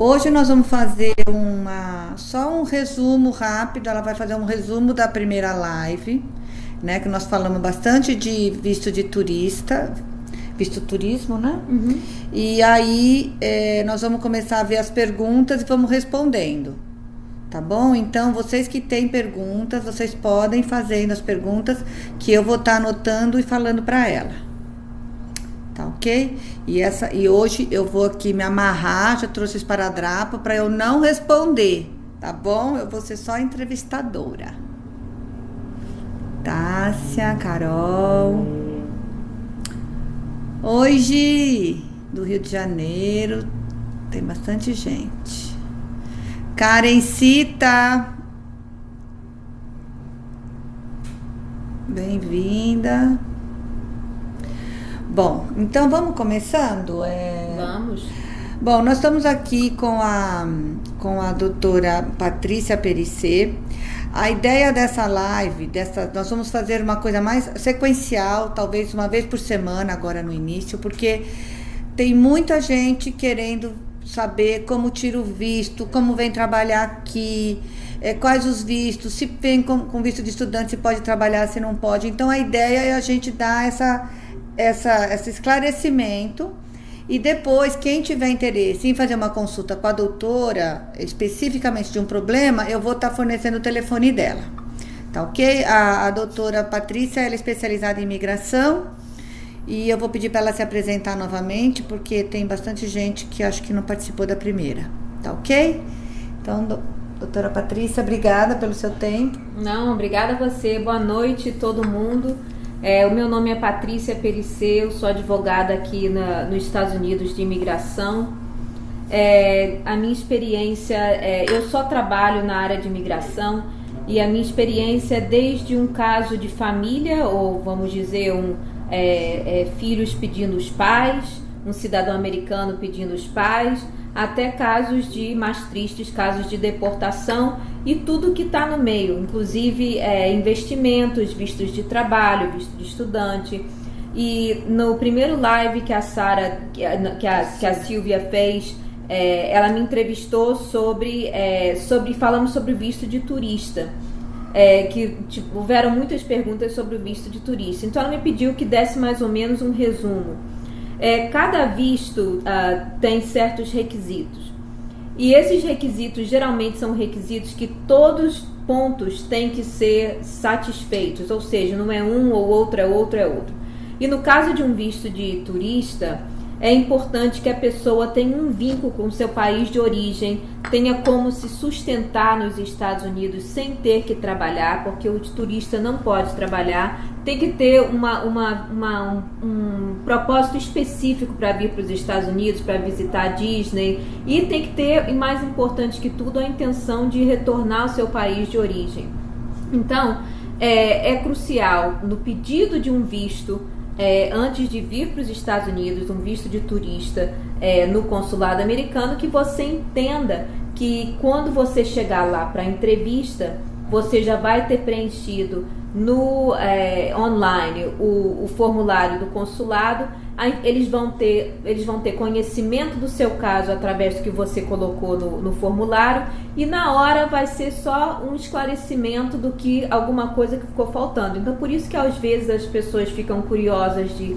Hoje nós vamos fazer só um resumo rápido. Ela vai fazer um resumo da primeira live, né? Que nós falamos bastante de visto de turista, visto turismo, né? Uhum. E aí nós vamos começar a ver as perguntas e vamos respondendo, tá bom? Então, vocês que têm perguntas, vocês podem fazendo as perguntas que eu vou estar anotando e falando para ela. Tá ok? E hoje eu vou aqui me amarrar, já trouxe esparadrapo para eu não responder, tá bom? Eu vou ser só entrevistadora. Tássia, Carol. Hoje, do Rio de Janeiro, tem bastante gente. Karencita. Bem-vinda. Bom, então vamos começando? Vamos. Bom, nós estamos aqui com a doutora Patrícia Perissé. A ideia dessa live, nós vamos fazer uma coisa mais sequencial, talvez uma vez por semana agora no início, porque tem muita gente querendo saber como tira o visto, como vem trabalhar aqui, quais os vistos, se vem com visto de estudante, se pode trabalhar, se não pode. Então a ideia é a gente dar esse esclarecimento, e depois quem tiver interesse em fazer uma consulta com a doutora especificamente de um problema, eu vou estar fornecendo o telefone dela, tá ok? A doutora Patrícia, ela é especializada em imigração, e eu vou pedir para ela se apresentar novamente, porque tem bastante gente que acho que não participou da primeira, tá ok? Então, doutora Patrícia, obrigada pelo seu tempo. Não, obrigada a você, boa noite todo mundo. O meu nome é Patrícia Perissé, eu sou advogada aqui nos Estados Unidos de imigração. A minha experiência, eu só trabalho na área de imigração, e a minha experiência é desde um caso de família, ou vamos dizer, filhos pedindo os pais, um cidadão americano pedindo os pais, até casos mais tristes, casos de deportação e tudo que está no meio, inclusive investimentos, vistos de trabalho, visto de estudante. E no primeiro live que a Sara, que a Silvia fez, ela me entrevistou falamos sobre o visto de turista. Houveram muitas perguntas sobre o visto de turista. Então ela me pediu que desse mais ou menos um resumo. Cada visto tem certos requisitos, e esses requisitos geralmente são requisitos que todos os pontos têm que ser satisfeitos, ou seja, não é um ou outro, é outro, é outro. E no caso de um visto de turista, é importante que a pessoa tenha um vínculo com o seu país de origem, tenha como se sustentar nos Estados Unidos sem ter que trabalhar, porque o turista não pode trabalhar, tem que ter um propósito específico para vir para os Estados Unidos, para visitar a Disney, e tem que ter, e mais importante que tudo, a intenção de retornar ao seu país de origem. Então, é crucial no pedido de um visto, antes de vir para os Estados Unidos, um visto de turista no consulado americano, que você entenda que quando você chegar lá para a entrevista, você já vai ter preenchido no online o formulário do consulado. Eles vão ter conhecimento do seu caso através do que você colocou no formulário, e na hora vai ser só um esclarecimento do que alguma coisa que ficou faltando. Então por isso que às vezes as pessoas ficam curiosas de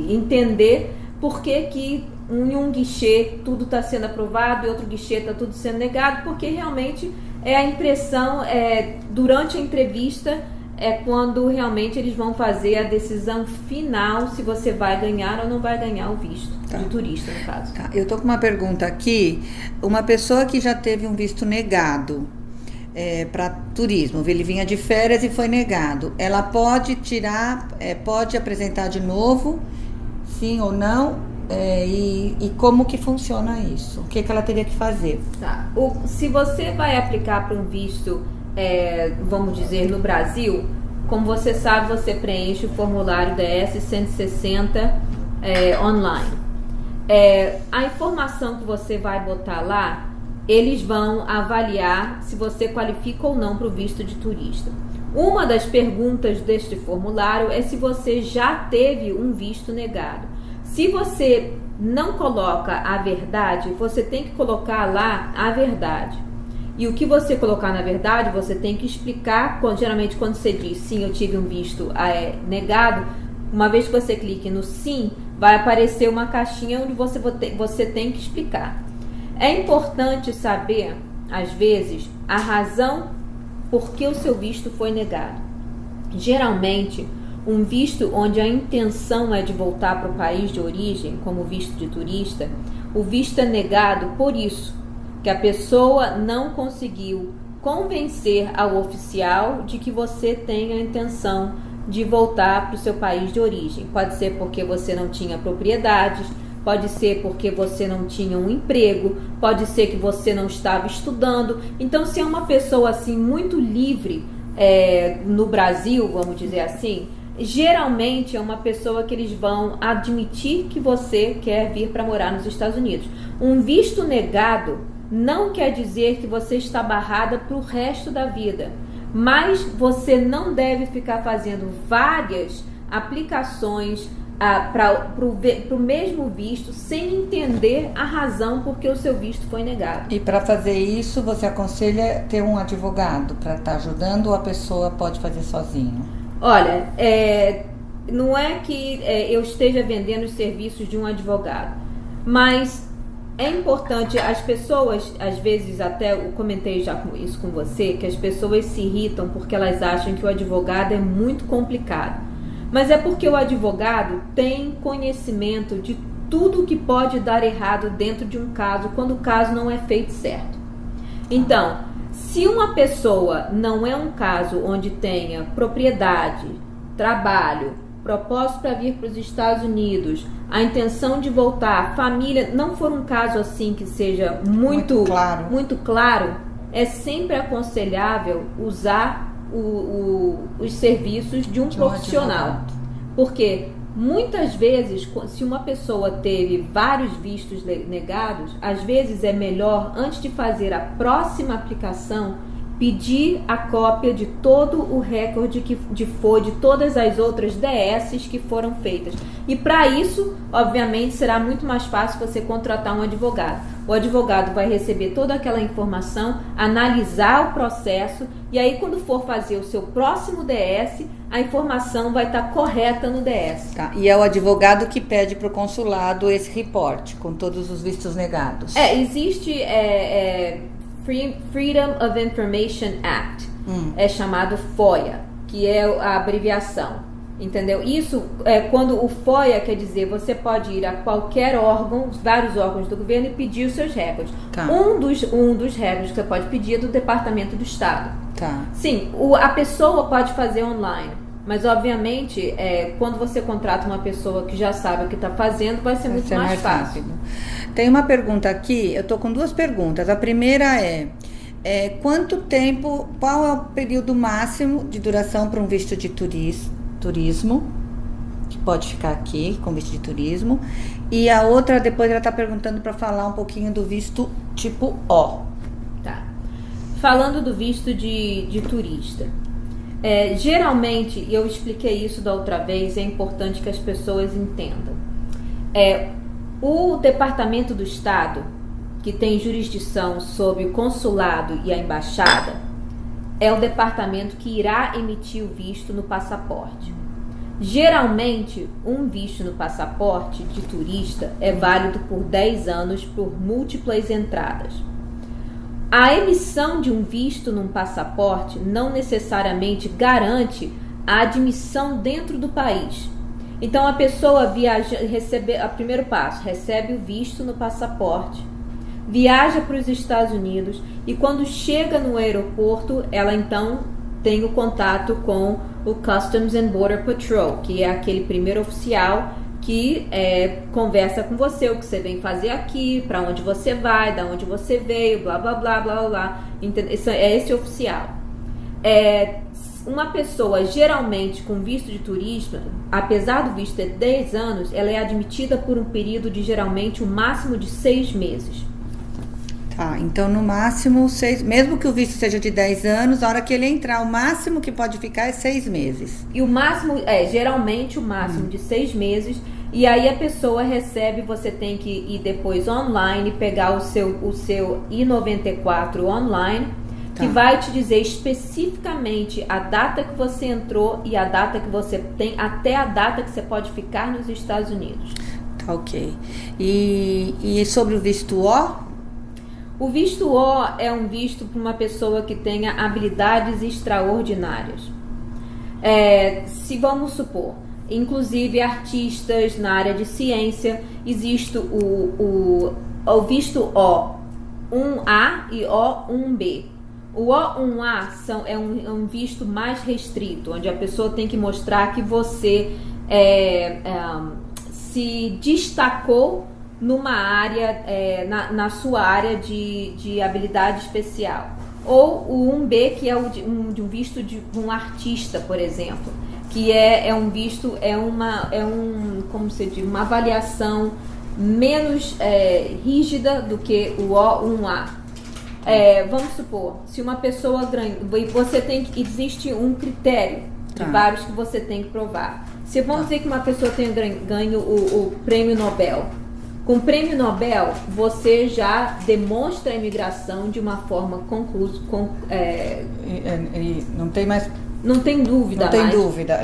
entender por que em um guichê tudo está sendo aprovado e outro guichê está tudo sendo negado, porque realmente a impressão durante a entrevista quando realmente eles vão fazer a decisão final se você vai ganhar ou não vai ganhar o visto de turista, no caso. Tá. Eu tô com uma pergunta aqui. Uma pessoa que já teve um visto negado para turismo, ele vinha de férias e foi negado, ela pode tirar, pode apresentar de novo, sim ou não? E como que funciona isso? O que ela teria que fazer? Tá. Se você vai aplicar para um visto, vamos dizer, no Brasil, como você sabe, você preenche o formulário DS 160 online. A informação que você vai botar lá, eles vão avaliar se você qualifica ou não para o visto de turista. Uma das perguntas deste formulário é se você já teve um visto negado. Se você não coloca a verdade, você tem que colocar lá a verdade. E o que você colocar na verdade, você tem que explicar. Geralmente quando você diz sim, eu tive um visto negado, uma vez que você clique no sim, vai aparecer uma caixinha onde você tem que explicar. É importante saber, às vezes, a razão por que o seu visto foi negado. Geralmente, um visto onde a intenção é de voltar para o país de origem, como visto de turista, o visto é negado por isso, que a pessoa não conseguiu convencer ao oficial de que você tem a intenção de voltar para o seu país de origem. Pode ser porque você não tinha propriedades, pode ser porque você não tinha um emprego, pode ser que você não estava estudando. Então, se é uma pessoa assim muito livre no Brasil, vamos dizer assim, geralmente é uma pessoa que eles vão admitir que você quer vir para morar nos Estados Unidos. Um visto negado não quer dizer que você está barrada para o resto da vida, mas você não deve ficar fazendo várias aplicações para o mesmo visto sem entender a razão por que o seu visto foi negado. E para fazer isso, você aconselha ter um advogado para estar ajudando, ou a pessoa pode fazer sozinho? Olha, não é que eu esteja vendendo os serviços de um advogado, mas é importante. As pessoas, às vezes, até eu comentei já isso com você, que as pessoas se irritam porque elas acham que o advogado é muito complicado. Mas é porque o advogado tem conhecimento de tudo que pode dar errado dentro de um caso, quando o caso não é feito certo. Então, se uma pessoa não é um caso onde tenha propriedade, trabalho, propósito para vir para os Estados Unidos, a intenção de voltar, família, não for um caso assim que seja muito claro, é sempre aconselhável usar os serviços de um profissional. Porque muitas vezes, se uma pessoa teve vários vistos negados, às vezes é melhor, antes de fazer a próxima aplicação, pedir a cópia de todo o recorde de todas as outras DSs que foram feitas. E para isso, obviamente, será muito mais fácil você contratar um advogado. O advogado vai receber toda aquela informação, analisar o processo, e aí quando for fazer o seu próximo DS, a informação vai estar correta no DS. Tá. E é o advogado que pede para o consulado esse reporte com todos os vistos negados. Existe Freedom of Information Act, é chamado FOIA, que é a abreviação, entendeu? Isso é quando o FOIA quer dizer, você pode ir a qualquer órgão, vários órgãos do governo, e pedir os seus recordes. Tá. Um dos recordes que você pode pedir é do Departamento do Estado. Tá. Sim, a pessoa pode fazer online, mas obviamente quando você contrata uma pessoa que já sabe o que está fazendo, vai ser muito mais fácil. Rápido. Tem uma pergunta aqui, eu estou com duas perguntas. A primeira quanto tempo, qual é o período máximo de duração para um visto de turismo, que pode ficar aqui com visto de turismo? E a outra, depois ela está perguntando para falar um pouquinho do visto tipo O. Tá. Falando do visto de turista. Geralmente, eu expliquei isso da outra vez, é importante que as pessoas entendam. O Departamento do Estado, que tem jurisdição sobre o consulado e a embaixada, é o departamento que irá emitir o visto no passaporte. Geralmente, um visto no passaporte de turista é válido por 10 anos por múltiplas entradas. A emissão de um visto num passaporte não necessariamente garante a admissão dentro do país. Então, a pessoa primeiro passo, recebe o visto no passaporte, viaja para os Estados Unidos e quando chega no aeroporto, ela então tem o contato com o Customs and Border Patrol, que é aquele primeiro oficial que conversa com você, o que você vem fazer aqui, para onde você vai, da onde você veio, blá, blá, blá, blá, blá. É esse oficial. Uma pessoa, geralmente, com visto de turista, apesar do visto ter 10 anos, ela é admitida por um período de, geralmente, um máximo de 6 meses. Tá, então no máximo 6, mesmo que o visto seja de 10 anos, a hora que ele entrar, o máximo que pode ficar é 6 meses. E o máximo, geralmente o máximo de 6 meses, E aí a pessoa recebe, você tem que ir depois online, pegar o seu I-94 online, que vai te dizer especificamente a data que você entrou e a data que você tem, até a data que você pode ficar nos Estados Unidos. Tá, ok. E sobre o visto O? O visto O é um visto para uma pessoa que tenha habilidades extraordinárias. Se vamos supor, inclusive artistas na área de ciência, existe o visto O1A e O1B. O O1A é um visto mais restrito, onde a pessoa tem que mostrar que você se destacou numa área, na sua área de habilidade especial. Ou o 1B, que é um visto de um artista, por exemplo, que é um visto, como se diz, uma avaliação menos rígida do que o O1A. Vamos supor, se uma pessoa existe um critério de vários que você tem que provar. Se vamos dizer que uma pessoa tenha ganho o prêmio Nobel. Com o prêmio Nobel, você já demonstra a imigração de uma forma conclusa. Não tem mais... Não tem dúvida. Não tem dúvida,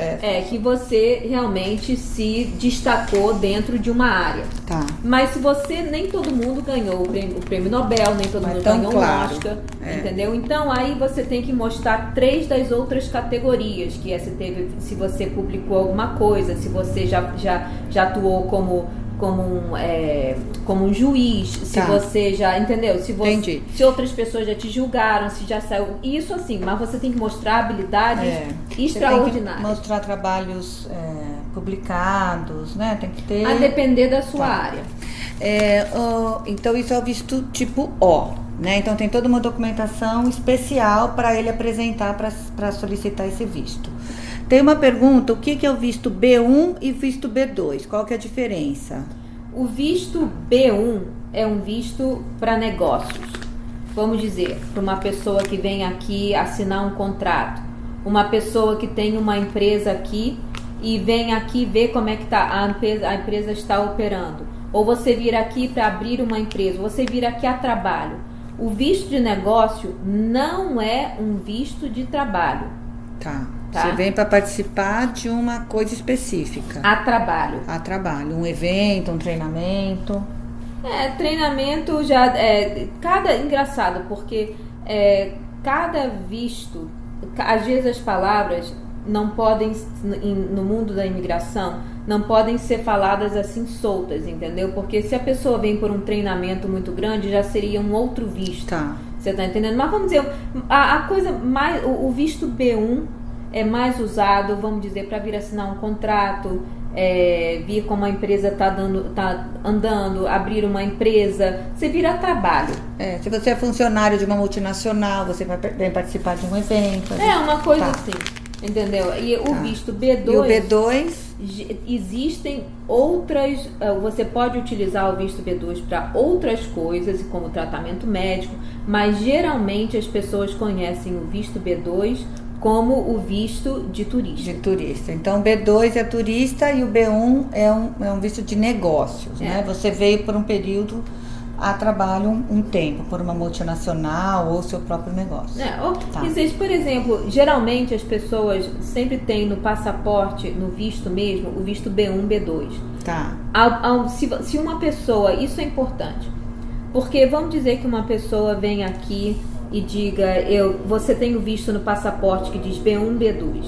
que você realmente se destacou dentro de uma área. Tá. Mas se você, nem todo mundo ganhou o prêmio Nobel, nem todo mundo ganhou um Oscar, entendeu? Então aí você tem que mostrar 3 das outras categorias, que se você publicou alguma coisa, se você já atuou como um juiz, se você já, entendeu? Se outras pessoas já te julgaram, se já saiu, isso assim, mas você tem que mostrar habilidades extraordinárias. Tem que mostrar trabalhos publicados, né? Tem que ter... A depender da sua área. Então isso é o visto tipo O, né? Então tem toda uma documentação especial para ele apresentar para solicitar esse visto. Tem uma pergunta, o que é o visto B1 e visto B2? Qual que é a diferença? O visto B1 é um visto para negócios. Vamos dizer, para uma pessoa que vem aqui assinar um contrato. Uma pessoa que tem uma empresa aqui e vem aqui ver como é que a empresa está operando. Ou você vir aqui para abrir uma empresa, você vir aqui a trabalho. O visto de negócio não é um visto de trabalho. Tá. Você vem para participar de uma coisa específica. A trabalho. Um evento, um treinamento. Treinamento já engraçado, porque cada visto, às vezes as palavras não podem, no mundo da imigração, não podem ser faladas assim soltas, entendeu? Porque se a pessoa vem por um treinamento muito grande, já seria um outro visto. Tá. Você tá entendendo? Mas vamos dizer, a coisa mais, o visto B1 é mais usado, vamos dizer, para vir assinar um contrato, vir como a empresa tá andando, abrir uma empresa, você vira trabalho. Se você é funcionário de uma multinacional, você vai participar de um evento. Uma coisa assim, entendeu? E o visto B2... E o B2? Existem outras... Você pode utilizar o visto B2 para outras coisas, como tratamento médico, mas geralmente as pessoas conhecem o visto B2 como o visto de turista. Então, o B2 é turista e o B1 é um visto de negócios, né? Você veio por um período a trabalho um tempo, por uma multinacional ou seu próprio negócio. Existe, por exemplo, geralmente as pessoas sempre têm no passaporte, no visto mesmo, o visto B1, B2. Tá. Se uma pessoa, isso é importante, porque vamos dizer que uma pessoa vem aqui e diga, você tem o visto no passaporte que diz B1, B2.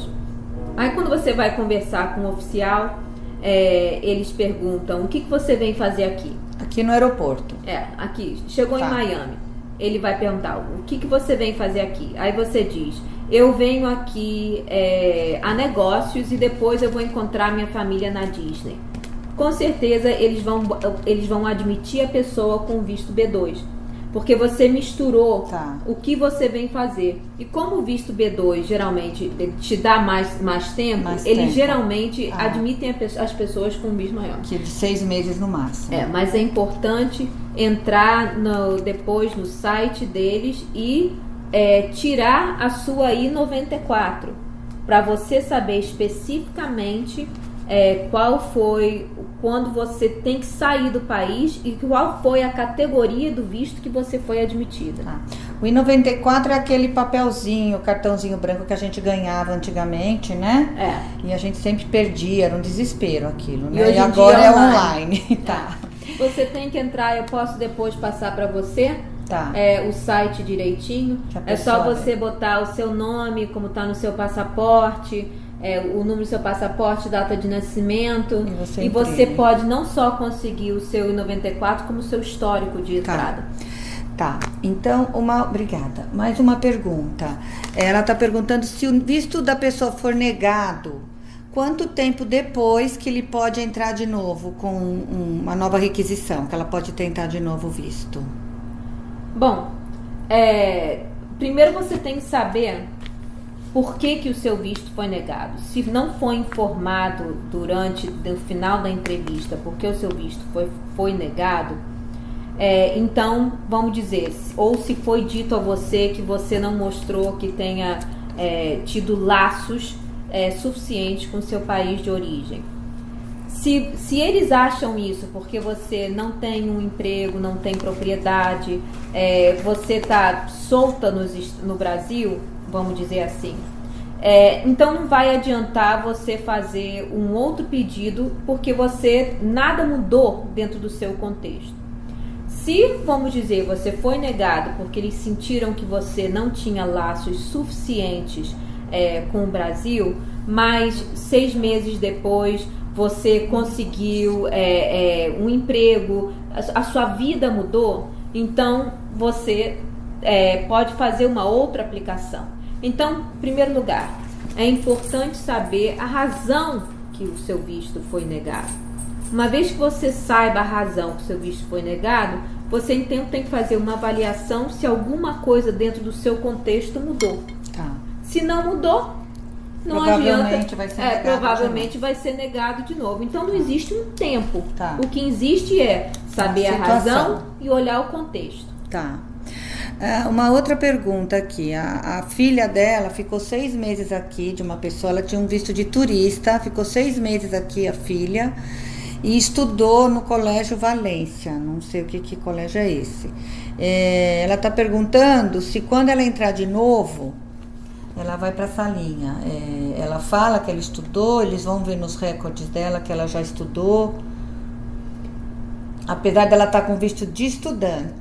Aí quando você vai conversar com o oficial, eles perguntam, o que você vem fazer aqui? Aqui no aeroporto. Aqui. Chegou em Miami. Ele vai perguntar, o que você vem fazer aqui? Aí você diz, eu venho aqui a negócios e depois eu vou encontrar minha família na Disney. Com certeza eles vão admitir a pessoa com visto B2. Porque você misturou o que você vem fazer. E como o visto B2 geralmente te dá mais tempo, eles geralmente admitem as pessoas com um visto maior. Que de 6 meses no máximo. Mas é importante entrar depois no site deles e tirar a sua I-94. Para você saber especificamente qual foi quando você tem que sair do país e qual foi a categoria do visto que você foi admitida. O I-94 é aquele papelzinho, cartãozinho branco que a gente ganhava antigamente, né? E a gente sempre perdia, era um desespero aquilo, né? E agora é online. Tá. Você tem que entrar, eu posso depois passar para você o site direitinho. É só você botar o seu nome, como está no seu passaporte, o número do seu passaporte, data de nascimento. E você pode não só conseguir o seu I-94, como o seu histórico de entrada. Tá, então, obrigada. Mais uma pergunta. Ela está perguntando se o visto da pessoa for negado, quanto tempo depois que ele pode entrar de novo com uma nova requisição, que ela pode tentar de novo o visto? Bom, primeiro você tem que saber por que o seu visto foi negado. Se não foi informado durante o final da entrevista porque o seu visto foi negado, então, vamos dizer, ou se foi dito a você que você não mostrou que tenha tido laços suficientes com o seu país de origem. Se eles acham isso porque você não tem um emprego, não tem propriedade, você está solta no Brasil, vamos dizer assim, então não vai adiantar você fazer um outro pedido porque nada mudou dentro do seu contexto. Se, vamos dizer, você foi negado porque eles sentiram que você não tinha laços suficientes com o Brasil, mas 6 meses depois você conseguiu um emprego, a sua vida mudou, então você pode fazer uma outra aplicação. Então, em primeiro lugar, é importante saber a razão que o seu visto foi negado. Uma vez que você saiba a razão que o seu visto foi negado, você então tem que fazer uma avaliação se alguma coisa dentro do seu contexto mudou. Se não mudou, não adianta. Provavelmente vai ser negado de novo. Então não existe um tempo. O que existe é saber a razão e olhar o contexto. Uma outra pergunta aqui. A filha dela ficou 6 meses aqui, de uma pessoa, ela tinha um visto de turista, ficou 6 meses aqui a filha, e estudou no Colégio Valência, não sei o que colégio é esse. Ela está perguntando se quando ela entrar de novo, ela vai para a salinha. Ela fala que ela estudou, eles vão ver nos recordes dela que ela já estudou. Apesar dela estar com visto de estudante,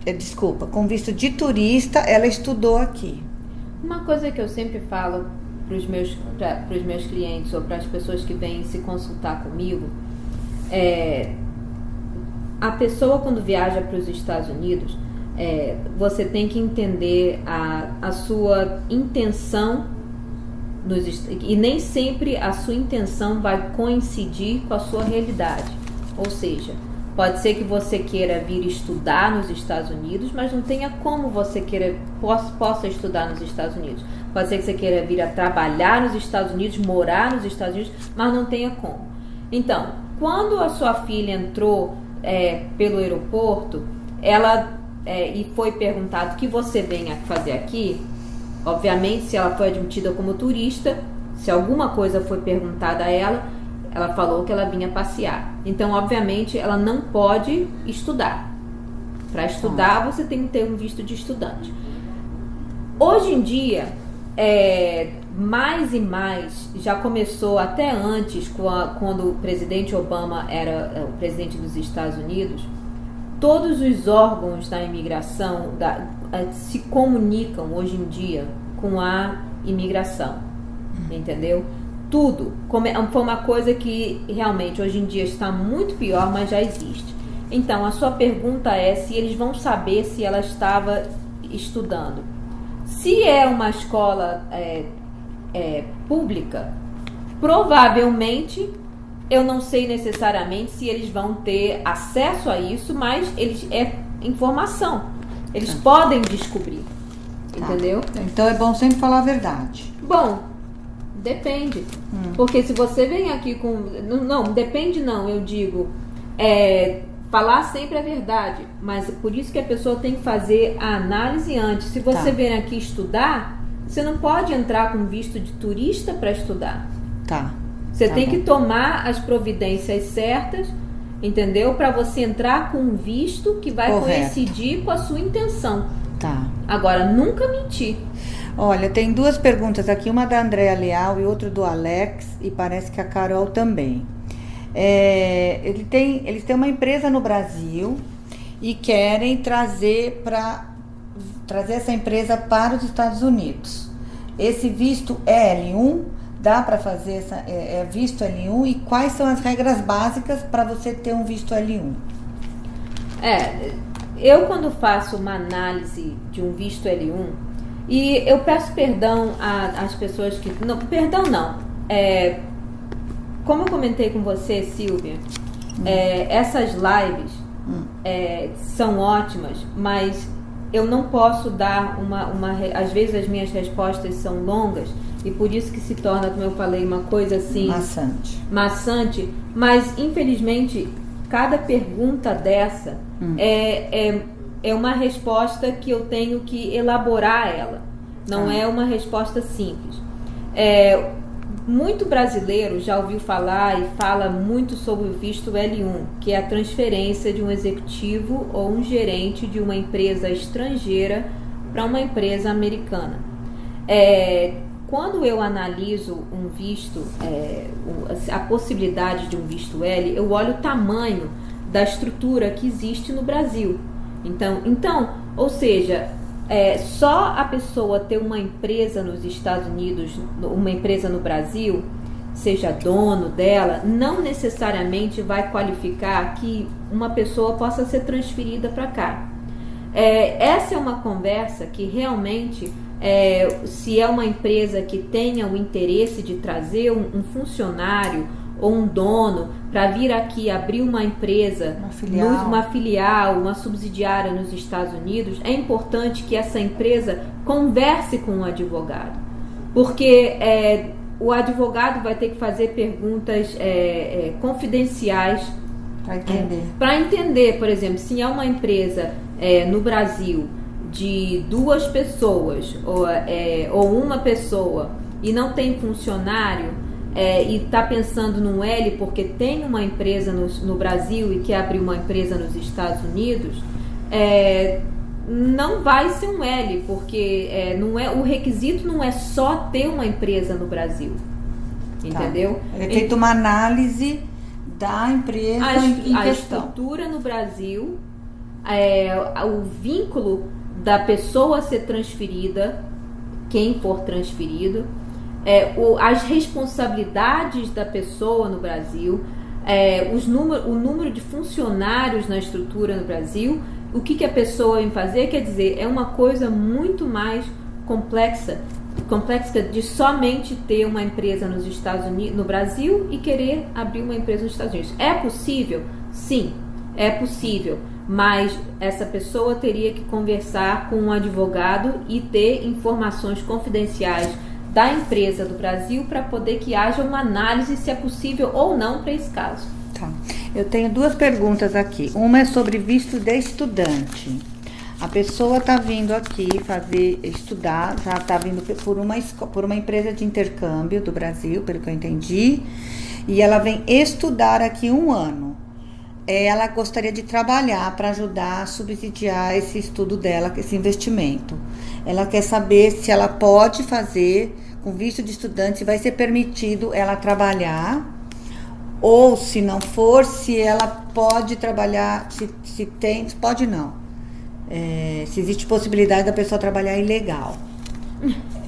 com visto de turista, ela estudou aqui. Uma coisa que eu sempre falo para os meus clientes ou para as pessoas que vêm se consultar comigo, a pessoa quando viaja para os Estados Unidos, você tem que entender a sua intenção, e nem sempre a sua intenção vai coincidir com a sua realidade. Ou seja, pode ser que você queira vir estudar nos Estados Unidos, mas não tenha como você possa estudar nos Estados Unidos. Pode ser que você queira vir a trabalhar nos Estados Unidos, morar nos Estados Unidos, mas não tenha como. Então, quando a sua filha entrou pelo aeroporto, e foi perguntado o que você vem fazer aqui, obviamente, se ela foi admitida como turista, se alguma coisa foi perguntada a ela falou que ela vinha passear. Então, obviamente, ela não pode estudar. Para estudar, você tem que ter um visto de estudante. Hoje em dia, mais e mais, já começou até antes, quando o presidente Obama era o presidente dos Estados Unidos, todos os órgãos da imigração se comunicam hoje em dia com a imigração, entendeu? Tudo. Foi uma coisa que realmente hoje em dia está muito pior, mas já existe. Então, a sua pergunta é se eles vão saber se ela estava estudando. Se é uma escola pública, provavelmente, eu não sei necessariamente se eles vão ter acesso a isso, mas é informação. Eles podem descobrir, entendeu? Então é bom sempre falar a verdade. Bom, depende. Porque se você vem aqui com... Não, depende não, eu digo... falar sempre a verdade, mas por isso que a pessoa tem que fazer a análise antes. Se você vem aqui estudar, você não pode entrar com visto de turista para estudar. Você Tá tem bom. que tomar as providências certas, entendeu? Para você entrar com um visto que vai Correto. coincidir com a sua intenção. Tá. Agora, nunca mentir. Olha, tem duas perguntas aqui, uma da Andréa Leal e outra do Alex, e parece que a Carol também. Eles têm uma empresa no Brasil e querem trazer essa empresa para os Estados Unidos. Esse visto é L1? Dá para fazer visto L1? E quais são as regras básicas para você ter um visto L1? Eu quando faço uma análise de um visto L1, e eu peço perdão às pessoas que... Não, perdão não. Como eu comentei com você, Silvia, essas lives são ótimas, mas eu não posso dar às vezes as minhas respostas são longas e por isso que se torna, como eu falei, uma coisa assim... Maçante. Mas, infelizmente, cada pergunta dessa é uma resposta que eu tenho que elaborar ela. Não é uma resposta simples. Muito brasileiro já ouviu falar e fala muito sobre o visto L1, que é a transferência de um executivo ou um gerente de uma empresa estrangeira para uma empresa americana. Quando eu analiso um visto, a possibilidade de um visto L, eu olho o tamanho da estrutura que existe no Brasil. Então, ou seja, só a pessoa ter uma empresa nos Estados Unidos, uma empresa no Brasil, seja dono dela, não necessariamente vai qualificar que uma pessoa possa ser transferida para cá. Essa é uma conversa que realmente, se é uma empresa que tenha o interesse de trazer um funcionário ou um dono para vir aqui abrir uma empresa, uma filial, uma subsidiária nos Estados Unidos, é importante que essa empresa converse com o advogado, porque o advogado vai ter que fazer perguntas confidenciais para entender, por exemplo, se é uma empresa no Brasil de 2 pessoas ou uma pessoa e não tem funcionário, e está pensando num L porque tem uma empresa no Brasil e quer abrir uma empresa nos Estados Unidos, não vai ser um L, porque o requisito não é só ter uma empresa no Brasil, entendeu? É feita uma análise da empresa em questão. A estrutura no Brasil, o vínculo da pessoa a ser transferida, quem for transferido, as responsabilidades da pessoa no Brasil, o número de funcionários na estrutura no Brasil, o que a pessoa vai fazer, quer dizer, é uma coisa muito mais complexa de somente ter uma empresa nos Estados Unidos, no Brasil, e querer abrir uma empresa nos Estados Unidos. É possível? Sim, é possível, mas essa pessoa teria que conversar com um advogado e ter informações confidenciais da empresa do Brasil para poder que haja uma análise se é possível ou não para esse caso. Tá. Eu tenho 2 perguntas aqui. Uma é sobre visto de estudante. A pessoa está vindo aqui estudar, já está vindo por uma empresa de intercâmbio do Brasil, pelo que eu entendi, e ela vem estudar aqui 1 ano. Ela gostaria de trabalhar para ajudar a subsidiar esse estudo dela, esse investimento. Ela quer saber se ela pode fazer com visto de estudante, se vai ser permitido ela trabalhar, ou se não for, se ela pode trabalhar, se tem, pode não. Se existe possibilidade da pessoa trabalhar ilegal.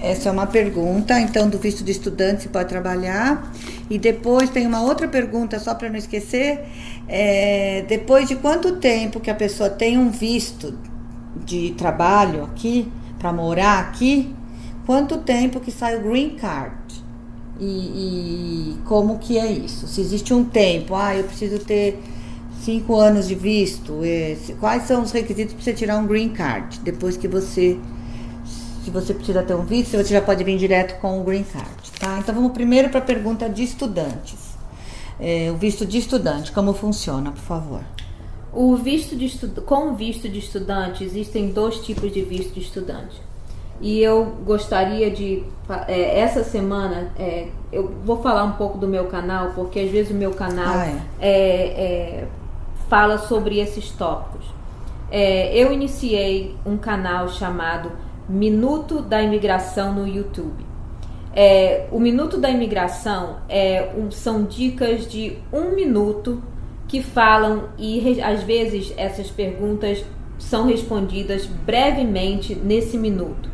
Essa é uma pergunta, então, do visto de estudante, se pode trabalhar. E depois tem uma outra pergunta, só para não esquecer, depois de quanto tempo que a pessoa tem um visto de trabalho aqui, para morar aqui, quanto tempo que sai o Green Card? E como que é isso? Se existe um tempo, eu preciso ter 5 anos de visto, quais são os requisitos para você tirar um Green Card? Depois que se você precisa ter um visto, você já pode vir direto com o Green Card, tá? Então vamos primeiro para a pergunta de estudantes. O visto de estudante, como funciona, por favor? Com o visto de estudante, existem 2 tipos de visto de estudante. E eu gostaria de, essa semana, eu vou falar um pouco do meu canal, porque às vezes o meu canal fala sobre esses tópicos. Eu iniciei um canal chamado Minuto da Imigração no YouTube. O Minuto da Imigração são dicas de 1 minuto que falam, e às vezes essas perguntas são respondidas brevemente nesse minuto.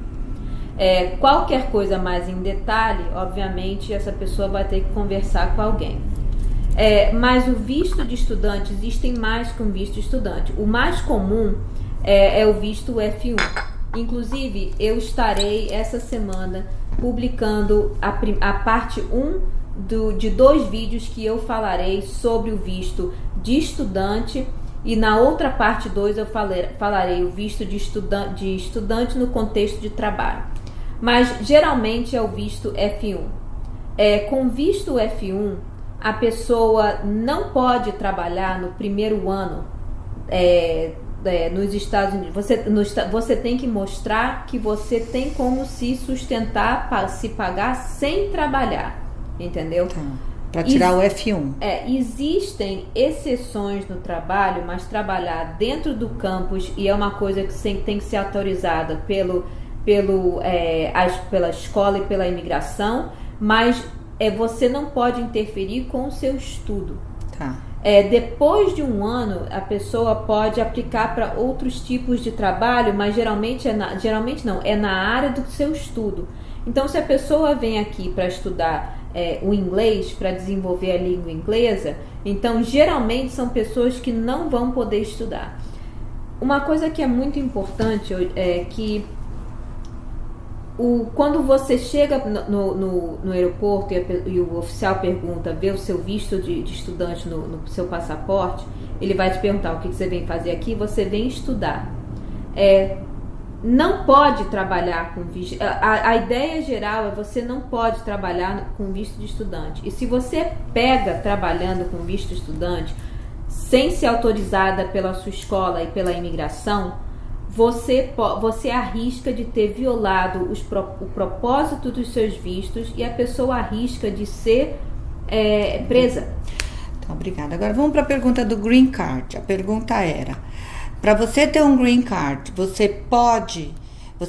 Qualquer coisa mais em detalhe, obviamente, essa pessoa vai ter que conversar com alguém. Mas o visto de estudante, existem mais que um visto de estudante. O mais comum é o visto F1. Inclusive, eu estarei essa semana publicando a parte 1 de 2 vídeos que eu falarei sobre o visto de estudante, e na outra parte 2 eu falarei o visto de estudante no contexto de trabalho. Mas geralmente é o visto F1. Com visto F1, a pessoa não pode trabalhar no primeiro ano nos Estados Unidos. Você tem que mostrar que você tem como se sustentar, se pagar sem trabalhar, entendeu? Para tirar o F1. Existem exceções no trabalho, mas trabalhar dentro do campus, e é uma coisa que tem que ser autorizada pela escola e pela imigração, mas você não pode interferir com o seu estudo. Depois de 1 ano, a pessoa pode aplicar para outros tipos de trabalho, mas geralmente é na área do seu estudo. Então, se a pessoa vem aqui para estudar o inglês, para desenvolver a língua inglesa, então geralmente são pessoas que não vão poder estudar. Uma coisa que é muito importante é que quando você chega no aeroporto e o oficial pergunta, vê o seu visto de estudante no seu passaporte, ele vai te perguntar o que você vem fazer aqui. Você vem estudar. Não pode trabalhar com visto. A ideia geral é você não pode trabalhar com visto de estudante. E se você pega trabalhando com visto de estudante sem ser autorizada pela sua escola e pela imigração, você arrisca de ter violado o propósito dos seus vistos, e a pessoa arrisca de ser presa. Então, obrigada. Agora vamos para a pergunta do Green Card. A pergunta era: para você ter um Green Card, você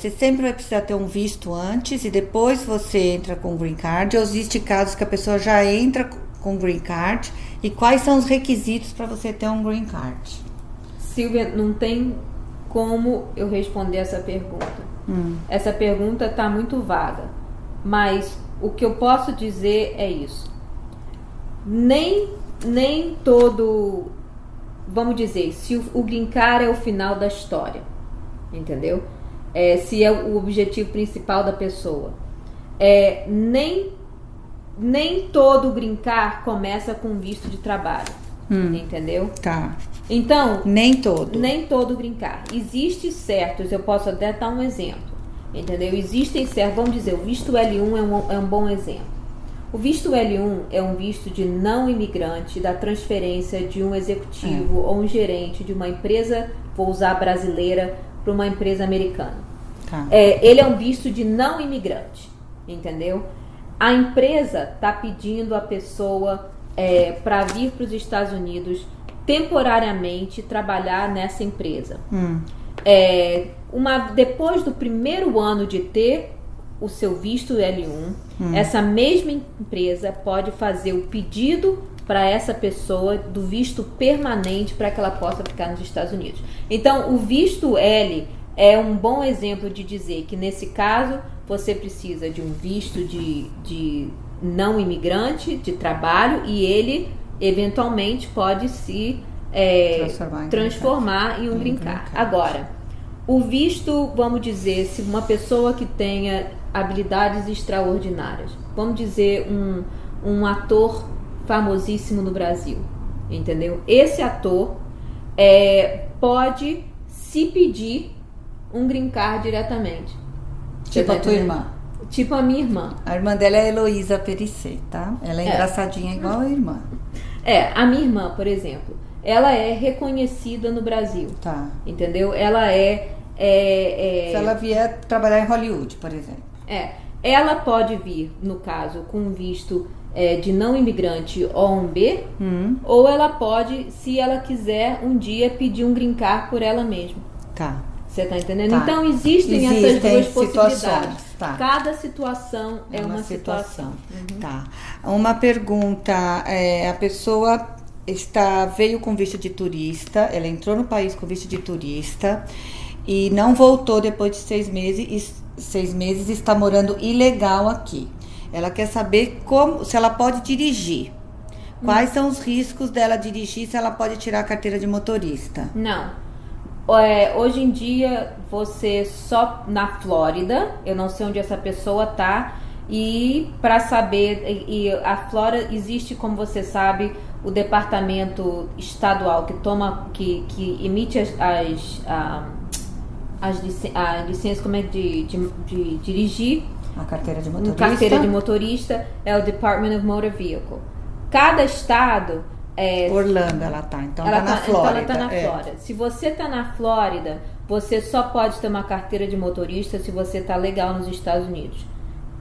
sempre vai precisar ter um visto antes e depois você entra com o Green Card, ou existe casos que a pessoa já entra com o Green Card? E quais são os requisitos para você ter um Green Card? Silvia, não tem como eu responder essa pergunta. Essa pergunta está muito vaga, mas o que eu posso dizer é isso. Nem todo, vamos dizer, se o Green Card é o final da história, entendeu? Se é o objetivo principal da pessoa. Nem todo Green Card começa com visto de trabalho, entendeu? Tá. Então, nem todo Green Card. Existem certos, eu posso até dar um exemplo, entendeu? Existem certos, vamos dizer, o visto L1 é um bom exemplo. O visto L1 é um visto de não imigrante, da transferência de um executivo ou um gerente de uma empresa, vou usar brasileira, para uma empresa americana. Ele é um visto de não imigrante, entendeu? A empresa está pedindo a pessoa para vir para os Estados Unidos temporariamente trabalhar nessa empresa. Depois do primeiro ano de ter o seu visto L1, essa mesma empresa pode fazer o pedido para essa pessoa do visto permanente para que ela possa ficar nos Estados Unidos. Então, o visto L é um bom exemplo de dizer que, nesse caso, você precisa de um visto de não imigrante, de trabalho, e ele eventualmente pode se transformar em um Green Card. Agora, o visto, vamos dizer, se uma pessoa que tenha habilidades extraordinárias, vamos dizer um ator famosíssimo no Brasil, entendeu? Esse ator pode se pedir um Green Card diretamente. Tipo a tua irmã. Tipo a minha irmã. A irmã dela é a Heloísa Perissé, tá? Ela é engraçadinha igual a irmã. A minha irmã, por exemplo, ela é reconhecida no Brasil. Tá. Entendeu? Se ela vier trabalhar em Hollywood, por exemplo. Ela pode vir, no caso, com visto de não imigrante O1B, ou ela pode, se ela quiser, um dia pedir um green card por ela mesma. Tá. Você tá entendendo? Tá. Então existem essas duas possibilidades. Tá. Cada situação é uma situação. Tá. Uma pergunta, a pessoa veio com visto de turista, ela entrou no país com visto de turista e não voltou depois de 6 meses, 6 meses está morando ilegal aqui. Ela quer saber se ela pode dirigir. Quais são os riscos dela dirigir, se ela pode tirar a carteira de motorista? Não. Hoje em dia, você só na Flórida, eu não sei onde essa pessoa tá, e para saber, e a Flórida existe, como você sabe, o departamento estadual que emite as licenças como de dirigir. A carteira de motorista. Carteira de motorista é o Department of Motor Vehicle. Cada estado Orlando ela tá, então ela tá na Flórida. Então ela tá na Flórida. Se você tá na Flórida, você só pode ter uma carteira de motorista se você tá legal nos Estados Unidos.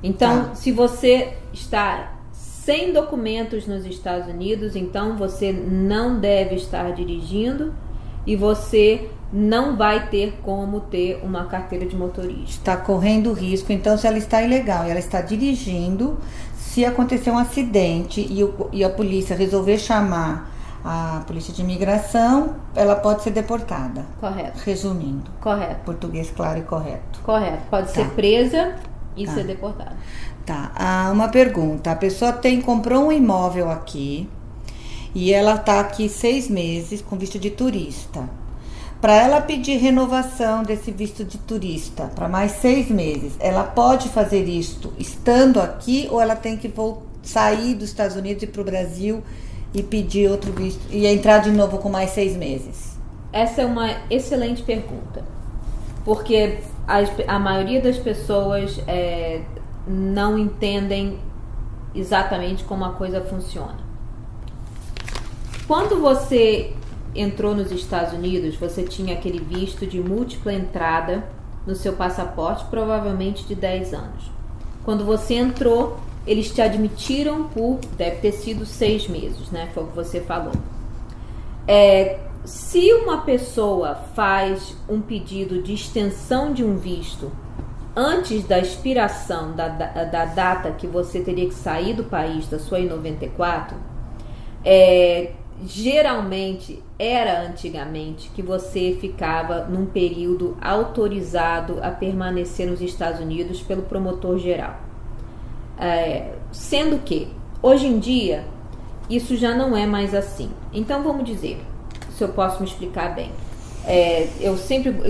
Então, se você está sem documentos nos Estados Unidos, então você não deve estar dirigindo e você não vai ter como ter uma carteira de motorista. Está correndo risco, então, se ela está ilegal e ela está dirigindo, se acontecer um acidente e a polícia resolver chamar a polícia de imigração, ela pode ser deportada. Correto. Resumindo. Correto. Português claro e correto. Correto. Pode ser presa e ser deportada. Tá. Uma pergunta. A pessoa comprou um imóvel aqui e ela está aqui 6 meses com visto de turista. Para ela pedir renovação desse visto de turista para mais 6 meses, ela pode fazer isto estando aqui ou ela tem que sair dos Estados Unidos e ir para o Brasil e pedir outro visto e entrar de novo com mais 6 meses? Essa é uma excelente pergunta, porque a maioria das pessoas não entendem exatamente como a coisa funciona. Quando você entrou nos Estados Unidos, você tinha aquele visto de múltipla entrada no seu passaporte, provavelmente de 10 anos. Quando você entrou, eles te admitiram deve ter sido 6 meses, né? Foi o que você falou. Se uma pessoa faz um pedido de extensão de um visto antes da expiração da data que você teria que sair do país, da sua I-94, geralmente era antigamente que você ficava num período autorizado a permanecer nos Estados Unidos pelo promotor geral. Sendo que, hoje em dia, isso já não é mais assim. Então, vamos dizer, se eu posso me explicar bem. Eu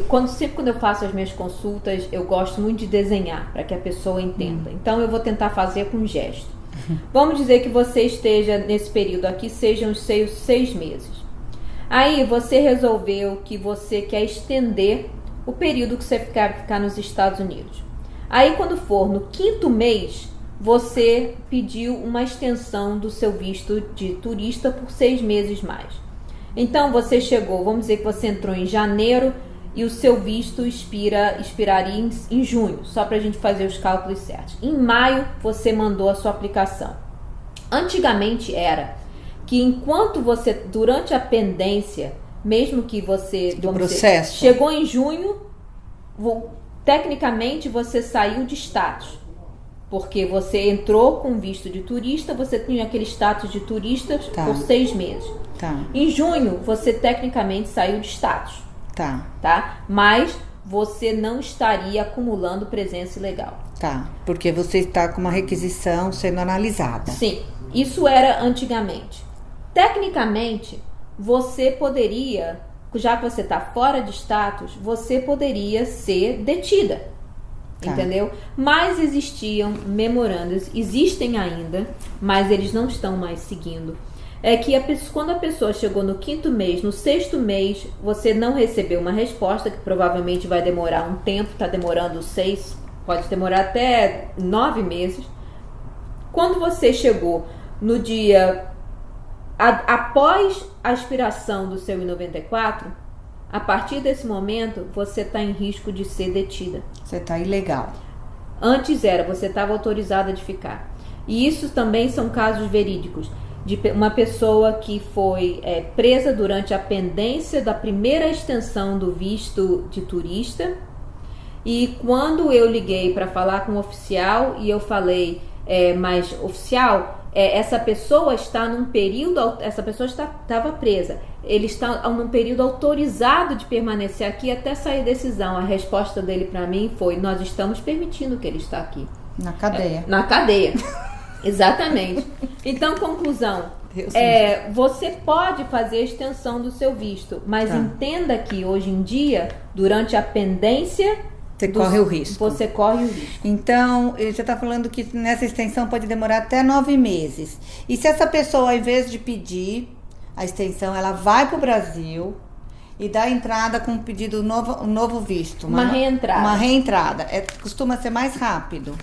quando eu faço as minhas consultas, eu gosto muito de desenhar para que a pessoa entenda. Então, eu vou tentar fazer com gesto. Vamos dizer que você esteja nesse período aqui, sejam os 6 meses. Aí você resolveu que você quer estender o período que você ficar nos Estados Unidos. Aí quando for no 5º mês, você pediu uma extensão do seu visto de turista por 6 meses mais. Então você chegou, vamos dizer que você entrou em janeiro e o seu visto expiraria em junho, só para a gente fazer os cálculos certos. Em maio, você mandou a sua aplicação. Antigamente era que enquanto você, durante a pendência, mesmo que você chegou em junho, tecnicamente você saiu de status. Porque você entrou com visto de turista, você tinha aquele status de turista por 6 meses. Em junho, você tecnicamente saiu de status. Tá? Mas você não estaria acumulando presença ilegal. Porque você está com uma requisição sendo analisada. Sim, isso era antigamente. Tecnicamente, você poderia, já que você está fora de status, você poderia ser detida. Entendeu? Mas existiam memorandos, existem ainda, mas eles não estão mais seguindo. Quando a pessoa chegou no 5º mês, no 6º mês, você não recebeu uma resposta, que provavelmente vai demorar um tempo, está demorando 6, pode demorar até 9 meses. Quando você chegou no dia após a expiração do seu I-94, A partir desse momento, você está em risco de ser detida. Você está ilegal. Antes você estava autorizada de ficar. E isso também são casos verídicos. De uma pessoa que foi presa durante a pendência da primeira extensão do visto de turista. E quando eu liguei para falar com o oficial e eu falei, mas oficial, essa pessoa está num período, essa pessoa estava presa, ele está num período autorizado de permanecer aqui até sair decisão. A resposta dele para mim foi: nós estamos permitindo que ele está aqui. Na cadeia. Na cadeia. Exatamente. Então, conclusão, você pode fazer a extensão do seu visto, mas entenda que hoje em dia, durante a pendência, você corre o risco. Você corre o risco. Então, você está falando que nessa extensão pode demorar até 9 meses. E se essa pessoa, ao invés de pedir a extensão, ela vai para o Brasil e dá entrada com um pedido novo, um novo visto? Uma reentrada. Uma reentrada. Costuma ser mais rápido.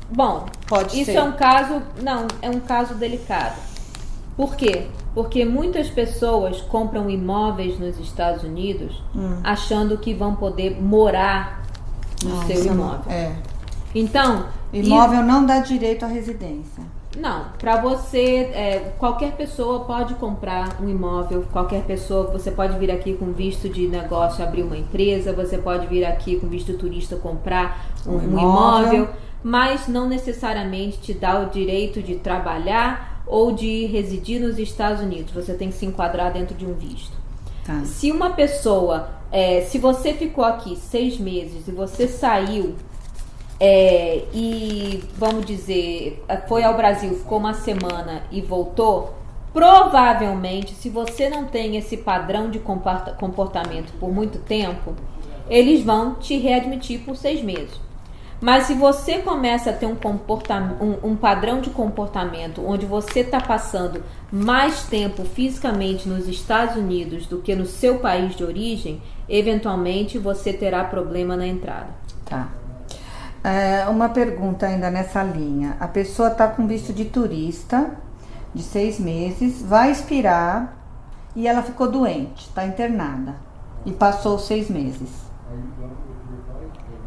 Bom, isso é um caso... Não, é um caso delicado. Por quê? Porque muitas pessoas compram imóveis nos Estados Unidos achando que vão poder morar no seu imóvel. Então, imóvel não dá direito à residência. Não, para você, qualquer pessoa pode comprar um imóvel, qualquer pessoa, você pode vir aqui com visto de negócio, abrir uma empresa, você pode vir aqui com visto turista, comprar um imóvel, mas não necessariamente te dá o direito de trabalhar ou de residir nos Estados Unidos. Você tem que se enquadrar dentro de um visto. Se uma pessoa, se você ficou aqui 6 meses e você saiu e, vamos dizer, foi ao Brasil, ficou uma semana e voltou, provavelmente, se você não tem esse padrão de comportamento por muito tempo, eles vão te readmitir por 6 meses. Mas se você começa a ter um padrão de comportamento onde você está passando mais tempo fisicamente nos Estados Unidos do que no seu país de origem, eventualmente você terá problema na entrada. Tá. Uma pergunta ainda nessa linha. A pessoa está com visto de turista de 6 meses, vai expirar e ela ficou doente, está internada e passou 6 meses.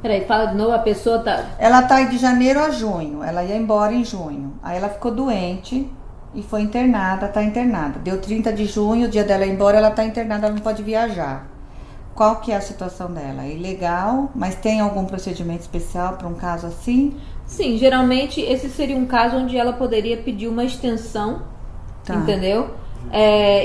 Peraí, fala de novo, a pessoa tá... Ela tá de janeiro a junho, ela ia embora em junho. Aí ela ficou doente e foi internada, tá internada. Deu 30 de junho, o dia dela ir embora, ela tá internada, ela não pode viajar. Qual que é a situação dela? É ilegal, mas tem algum procedimento especial para um caso assim? Sim, geralmente esse seria um caso onde ela poderia pedir uma extensão, entendeu?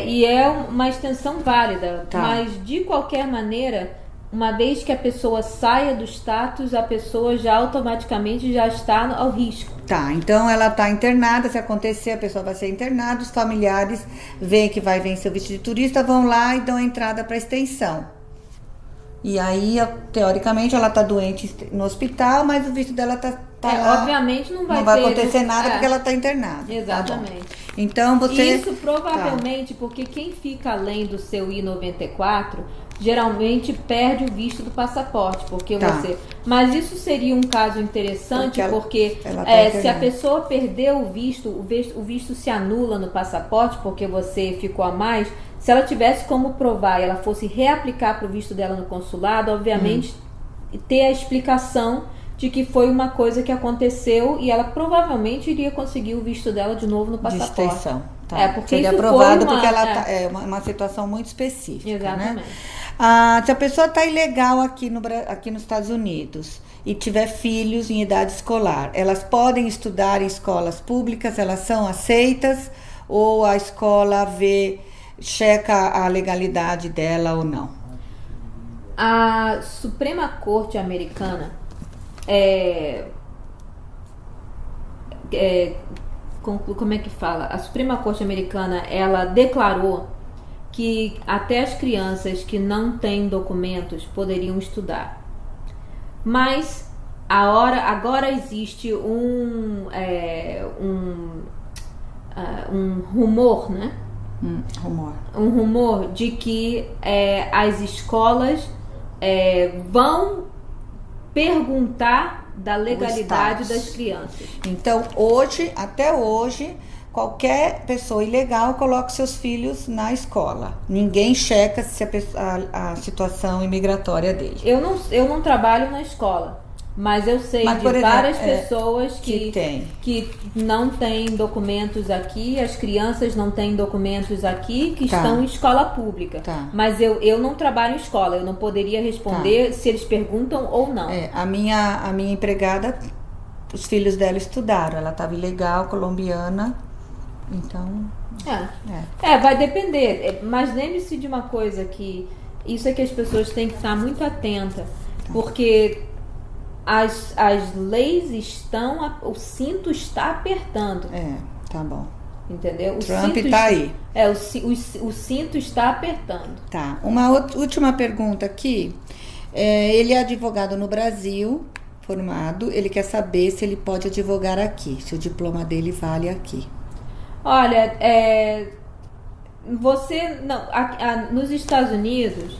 E é uma extensão válida, mas de qualquer maneira... Uma vez que a pessoa saia do status, a pessoa já automaticamente já está ao risco. Então ela está internada, se acontecer, a pessoa vai ser internada, os familiares veem que vai vencer o visto de turista, vão lá e dão entrada para extensão. E aí, teoricamente, ela está doente no hospital, mas o visto dela está lá. Obviamente não vai acontecer nada porque ela está internada. Exatamente. Então você... Isso provavelmente porque quem fica além do seu I-94 geralmente perde o visto do passaporte, porque você... Mas isso seria um caso interessante porque se a pessoa perdeu o visto se anula no passaporte porque você ficou a mais. Se ela tivesse como provar e ela fosse reaplicar para o visto dela no consulado, obviamente ter a explicação de que foi uma coisa que aconteceu e ela provavelmente iria conseguir o visto dela de novo no passaporte. De extensão. Porque seria isso aprovado foi porque ela é uma situação muito específica. Exatamente. Né? Se a pessoa está ilegal aqui nos Estados Unidos e tiver filhos em idade escolar, elas podem estudar em escolas públicas, elas são aceitas ou a escola checa a legalidade dela ou não? A Suprema Corte americana como é que fala? A Suprema Corte americana, ela declarou que até as crianças que não têm documentos poderiam estudar. Mas agora existe um rumor, né? Um rumor de que as escolas vão perguntar da legalidade das crianças. Então, até hoje, qualquer pessoa ilegal coloca seus filhos na escola. Ninguém checa se a situação imigratória dele. Eu não trabalho na escola, mas eu sei de várias pessoas que não têm documentos aqui, as crianças não têm documentos aqui, que estão em escola pública. Mas eu não trabalho em escola, eu não poderia responder se eles perguntam ou não. A minha empregada, os filhos dela estudaram, ela estava ilegal, colombiana, então... vai depender, mas lembre-se de uma coisa, que isso é que as pessoas têm que estar muito atentas, porque as leis estão, o cinto está apertando. Tá bom. Entendeu? Trump está aí. O cinto está apertando. Tá. Uma última pergunta aqui. Ele é advogado no Brasil, formado. Ele quer saber se ele pode advogar aqui, se o diploma dele vale aqui. Olha, nos Estados Unidos,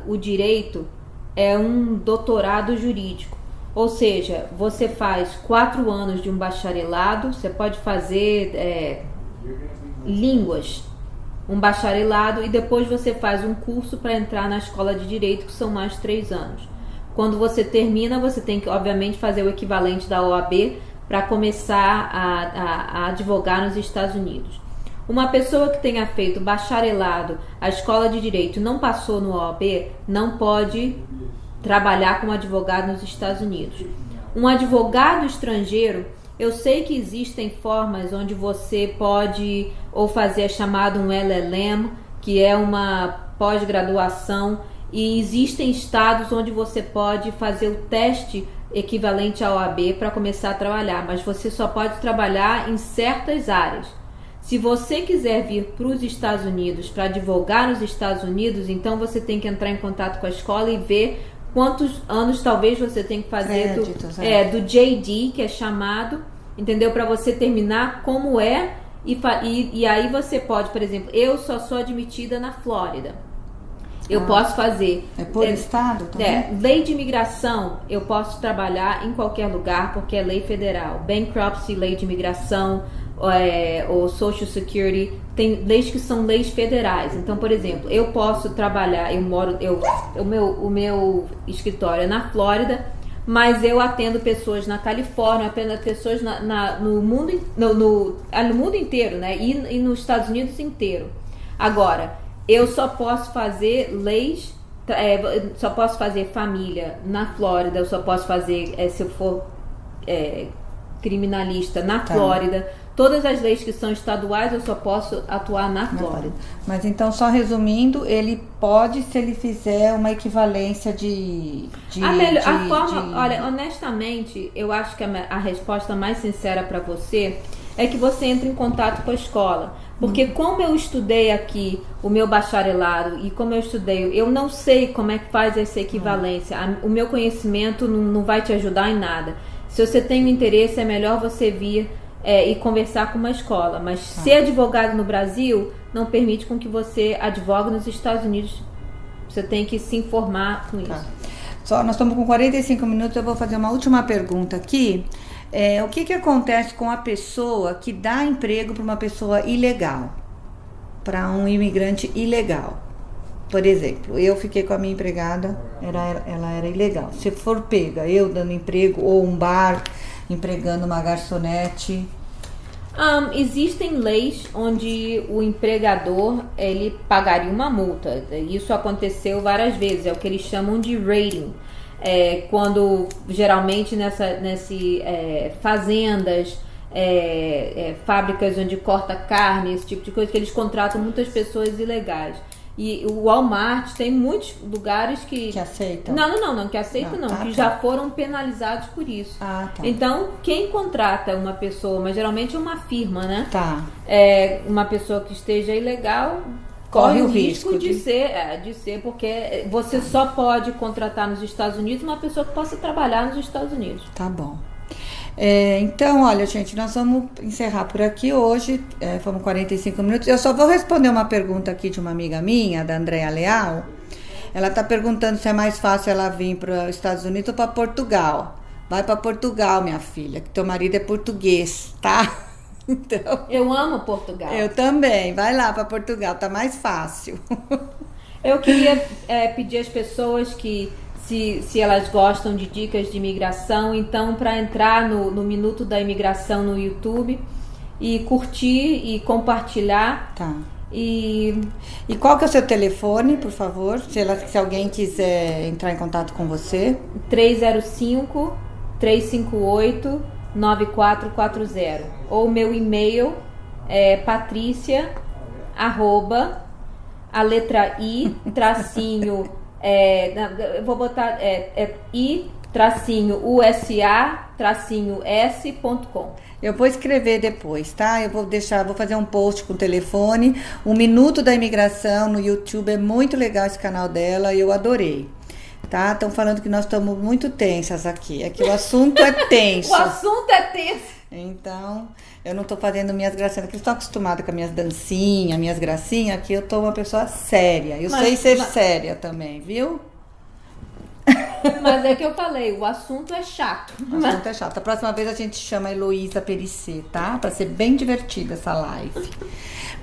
o direito é um doutorado jurídico. Ou seja, você faz 4 anos de um bacharelado, você pode fazer línguas, um bacharelado, e depois você faz um curso para entrar na escola de direito, que são mais 3 anos. Quando você termina, você tem que, obviamente, fazer o equivalente da OAB para começar a advogar nos Estados Unidos. Uma pessoa que tenha feito bacharelado, a escola de direito, não passou no OAB, não pode trabalhar como advogado nos Estados Unidos. Um advogado estrangeiro, eu sei que existem formas onde você pode ou fazer a chamada um LLM, que é uma pós-graduação, e existem estados onde você pode fazer o teste equivalente ao OAB para começar a trabalhar, mas você só pode trabalhar em certas áreas. Se você quiser vir para os Estados Unidos, para advogar nos Estados Unidos, então você tem que entrar em contato com a escola e ver quantos anos talvez você tem que fazer do JD, que é chamado, entendeu? Para você terminar como e aí você pode, por exemplo, eu só sou admitida na Flórida. Eu posso fazer... por estado também? Lei de imigração, eu posso trabalhar em qualquer lugar, porque é lei federal. Bankruptcy, lei de imigração, ou Social Security, tem leis que são leis federais. Então, por exemplo, eu posso trabalhar, o meu escritório é na Flórida, mas eu atendo pessoas na Califórnia, atendo pessoas no mundo inteiro, né? E nos Estados Unidos inteiro. Agora, eu só posso fazer leis, só posso fazer família na Flórida, eu só posso fazer, se eu for criminalista na Flórida. Todas as leis que são estaduais, eu só posso atuar na Flórida. Mas então, só resumindo, ele pode, se ele fizer uma equivalência olha, honestamente, eu acho que a resposta mais sincera para você é que você entre em contato com a escola. Porque como eu estudei aqui o meu bacharelado e como eu estudei, eu não sei como é que faz essa equivalência. O meu conhecimento não vai te ajudar em nada. Se você tem um interesse, é melhor você vir e conversar com uma escola. Mas ser advogado no Brasil não permite com que você advogue nos Estados Unidos. Você tem que se informar com isso. Nós estamos com 45 minutos, eu vou fazer uma última pergunta aqui. O que acontece com a pessoa que dá emprego para uma pessoa ilegal, para um imigrante ilegal? Por exemplo, eu fiquei com a minha empregada, ela era ilegal. Se for pega, eu dando emprego, ou um bar empregando uma garçonete... Existem leis onde o empregador ele pagaria uma multa. Isso aconteceu várias vezes, é o que eles chamam de rating. Quando geralmente nesse fazendas, fábricas onde corta carne, esse tipo de coisa, que eles contratam muitas pessoas ilegais. E o Walmart tem muitos lugares que aceitam. Não, que aceitam não, que já foram penalizados por isso. Então, quem contrata uma pessoa, mas geralmente é uma firma, né? Uma pessoa que esteja ilegal, corre o risco de ser, porque você só pode contratar nos Estados Unidos uma pessoa que possa trabalhar nos Estados Unidos. Tá bom. Então, olha, gente, nós vamos encerrar por aqui hoje. Foram 45 minutos. Eu só vou responder uma pergunta aqui de uma amiga minha, da Andréa Leal. Ela está perguntando se é mais fácil ela vir para os Estados Unidos ou para Portugal. Vai para Portugal, minha filha, que teu marido é português, tá? Então, eu amo Portugal. Eu também. Vai lá para Portugal, tá mais fácil. Eu queria pedir às pessoas que, se elas gostam de dicas de imigração, então para entrar no Minuto da Imigração no YouTube e curtir e compartilhar. Tá. E qual que é o seu telefone, por favor? Se alguém quiser entrar em contato com você. 305-358-9440. Ou meu e-mail é patricia, a letra I, tracinho, eu vou botar I, tracinho, USA, tracinho, S.com. Eu vou escrever depois, tá? Eu vou fazer um post com o telefone. O Minuto da Imigração no YouTube, é muito legal esse canal dela, eu adorei. Tá? Estão falando que nós estamos muito tensas aqui. É que o assunto é tenso. O assunto é tenso. Então, eu não tô fazendo minhas gracinhas, porque eu estou acostumada com as minhas dancinhas, minhas gracinhas. Aqui eu tô uma pessoa séria. Eu sei ser séria também, viu? Mas é que eu falei, o assunto é chato. O assunto é chato. A próxima vez a gente chama a Heloísa Perissé, tá? Pra ser bem divertida essa live.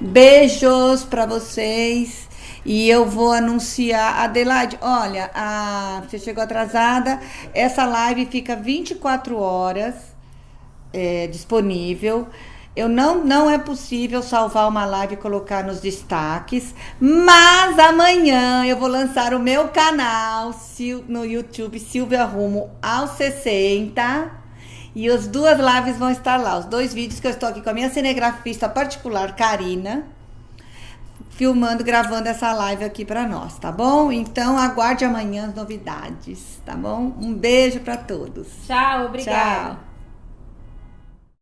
Beijos pra vocês. E eu vou anunciar, Adelaide, olha, você chegou atrasada, essa live fica 24 horas disponível. Não é possível salvar uma live e colocar nos destaques, mas amanhã eu vou lançar o meu canal no YouTube, Silvia Rumo aos 60, e as 2 lives vão estar lá, os 2 vídeos que eu estou aqui com a minha cinegrafista particular, Karina, gravando essa live aqui para nós, tá bom? Então aguarde amanhã as novidades, tá bom? Um beijo para todos. Tchau, obrigada. Tchau.